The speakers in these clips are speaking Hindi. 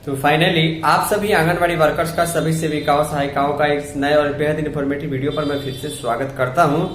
तो फाइनली आप सभी आंगनबाड़ी वर्कर्स का सभी सेविकाओं सहायिकाओं का एक नए और बेहद इन्फॉर्मेटिव वीडियो पर मैं फिर से स्वागत करता हूं।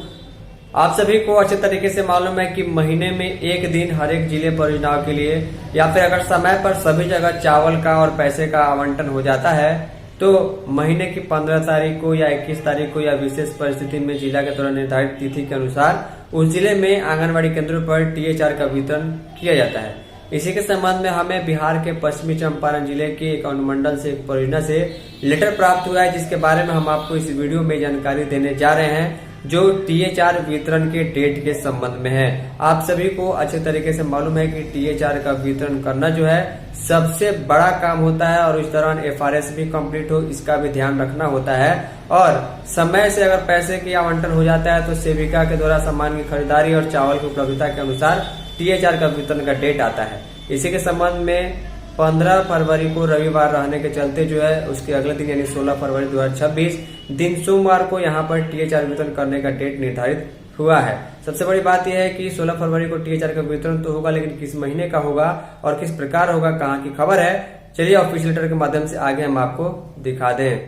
आप सभी को अच्छे तरीके से मालूम है कि महीने में एक दिन हर एक जिले परियोजनाओं के लिए या फिर अगर समय पर सभी जगह चावल का और पैसे का आवंटन हो जाता है तो महीने की 15 तारीख को या 21 तारीख को या विशेष परिस्थिति में जिला के द्वारा निर्धारित तिथि के अनुसार उस जिले में आंगनबाड़ी केंद्रों पर THR का वितरण किया जाता है। इसी के संबंध में हमें बिहार के पश्चिमी चंपारण जिले के एक अनुमंडल से एक परियोजना से लेटर प्राप्त हुआ है, जिसके बारे में हम आपको इस वीडियो में जानकारी देने जा रहे हैं, जो THR वितरण के डेट के संबंध में है। आप सभी को अच्छे तरीके से मालूम है कि THR का वितरण करना जो है सबसे बड़ा काम होता है और इस दौरान FRS भी कंप्लीट हो, इसका भी ध्यान रखना होता है। और समय से अगर पैसे की आवंटन हो जाता है तो सेविका के द्वारा सामान की खरीदारी और चावल की उपलब्धता के अनुसार THR का वितरण का डेट आता है। इसी के संबंध में 15 फरवरी को रविवार रहने के चलते जो है उसके अगले दिन यानी 16 फरवरी 2026 दिन सोमवार को यहाँ पर THR वितरण करने का डेट निर्धारित हुआ है। सबसे बड़ी बात यह है कि 16 फरवरी को THR का वितरण तो होगा, लेकिन किस महीने का होगा और किस प्रकार होगा, कहाँ की खबर है, चलिए ऑफिशियल लेटर के माध्यम से आगे हम आपको दिखा दें।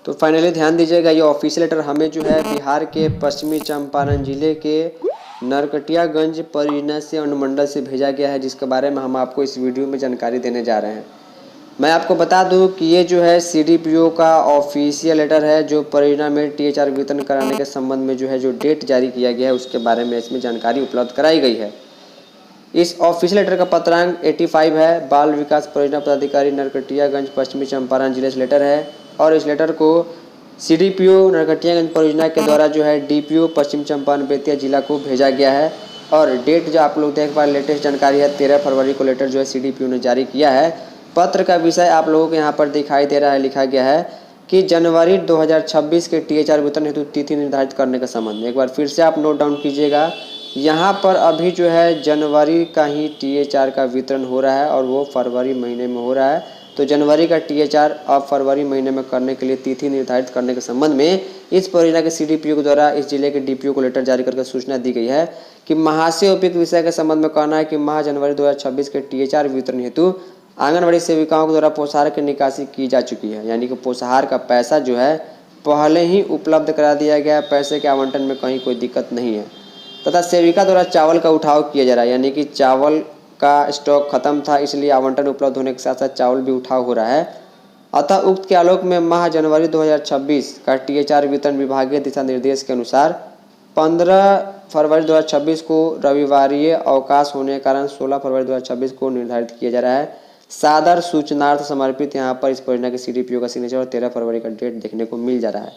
तो फाइनली ध्यान दीजिएगा, ये ऑफिशियल लेटर हमें जो है बिहार के पश्चिमी चंपारण जिले के नरकटियागंज परियोजना से अनुमंडल से भेजा गया है, जिसके बारे में हम आपको इस वीडियो में जानकारी देने जा रहे हैं। मैं आपको बता दूं कि ये जो है CDPO का ऑफिशियल लेटर है, जो परियोजना में THR वितरण कराने के संबंध में जो है जो डेट जारी किया गया है उसके बारे में इसमें जानकारी उपलब्ध कराई गई है। इस ऑफिशियल लेटर का पत्रांक 85 है। बाल विकास परियोजना पदाधिकारी नरकटियागंज पश्चिमी चंपारण जिले से लेटर है और इस लेटर को CDPO नरकटियागंज परियोजना के द्वारा जो है DPO पश्चिम चंपारण बेतिया जिला को भेजा गया है। और डेट जो आप लोग देख पा लेटेस्ट जानकारी है 13 फरवरी को लेटर जो है CDPO ने जारी किया है। पत्र का विषय आप लोगों को यहाँ पर दिखाई दे रहा है, लिखा गया है कि जनवरी 2026 के THR वितरण हेतु तिथि निर्धारित करने के संबंध में। एक बार फिर से आप नोट डाउन कीजिएगा, यहाँ पर अभी जो है जनवरी का ही THR का वितरण हो रहा है और वो फरवरी महीने में हो रहा है। तो जनवरी का THR अब फरवरी महीने में करने के लिए तिथि निर्धारित करने के संबंध में इस परियोजना के CDPO के द्वारा इस जिले के DPO को लेटर जारी करके सूचना दी गई है कि महाशय उपयुक्त विषय के संबंध में कहना है कि माह जनवरी 2026 के THR वितरण हेतु आंगनबाड़ी सेविकाओं के द्वारा पोषाहार की निकासी की जा चुकी है, यानी कि पोषाहार का पैसा जो है पहले ही उपलब्ध करा दिया गया है। पैसे के आवंटन में कहीं कोई दिक्कत नहीं है तथा सेविका द्वारा चावल का उठाव किया जा रहा है, यानी कि चावल का स्टॉक खत्म था, इसलिए आवंटन उपलब्ध होने के साथ साथ चावल भी उठाव हो रहा है। अतः उक्त के आलोक में माह जनवरी 2026 का THR वितरण विभागीय दिशा निर्देश के अनुसार 15 फरवरी 2026 को रविवारीय अवकाश होने के कारण 16 फरवरी 2026 को निर्धारित किया जा रहा है। सादर सूचनार्थ समर्पित यहाँ पर इस परियोजना के CDPO का सिग्नेचर और 13 फरवरी का डेट देखने को मिल जा रहा है।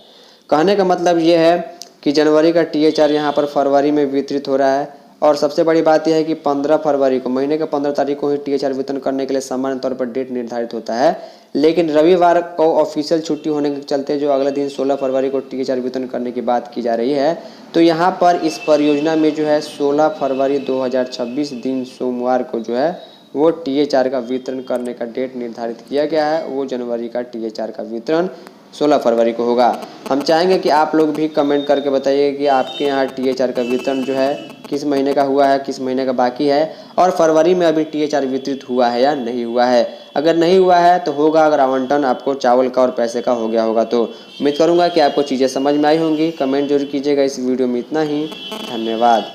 कहने का मतलब ये है कि जनवरी का THR यहाँ पर फरवरी में वितरित हो रहा है। और सबसे बड़ी बात यह है कि 15 फरवरी को महीने के 15 तारीख को ही THR वितरण करने के लिए सामान्य तौर पर डेट निर्धारित होता है, लेकिन रविवार को ऑफिशियल छुट्टी होने के चलते जो अगले दिन 16 फरवरी को THR वितरण करने की बात की जा रही है। तो यहाँ पर इस परियोजना में जो है 16 फरवरी 2026 दिन सोमवार को जो है वो THR का वितरण करने का डेट निर्धारित किया गया है। वो जनवरी का THR का वितरण 16 फरवरी को होगा। हम चाहेंगे कि आप लोग भी कमेंट करके बताइए कि आपके यहाँ THR का वितरण जो है किस महीने का हुआ है, किस महीने का बाकी है, और फरवरी में अभी THR वितरित हुआ है या नहीं हुआ है। अगर नहीं हुआ है तो होगा, अगर आवंटन आपको चावल का और पैसे का हो गया होगा तो। उम्मीद करूँगा कि आपको चीज़ें समझ में आई होंगी। कमेंट जरूर कीजिएगा। इस वीडियो में इतना ही, धन्यवाद।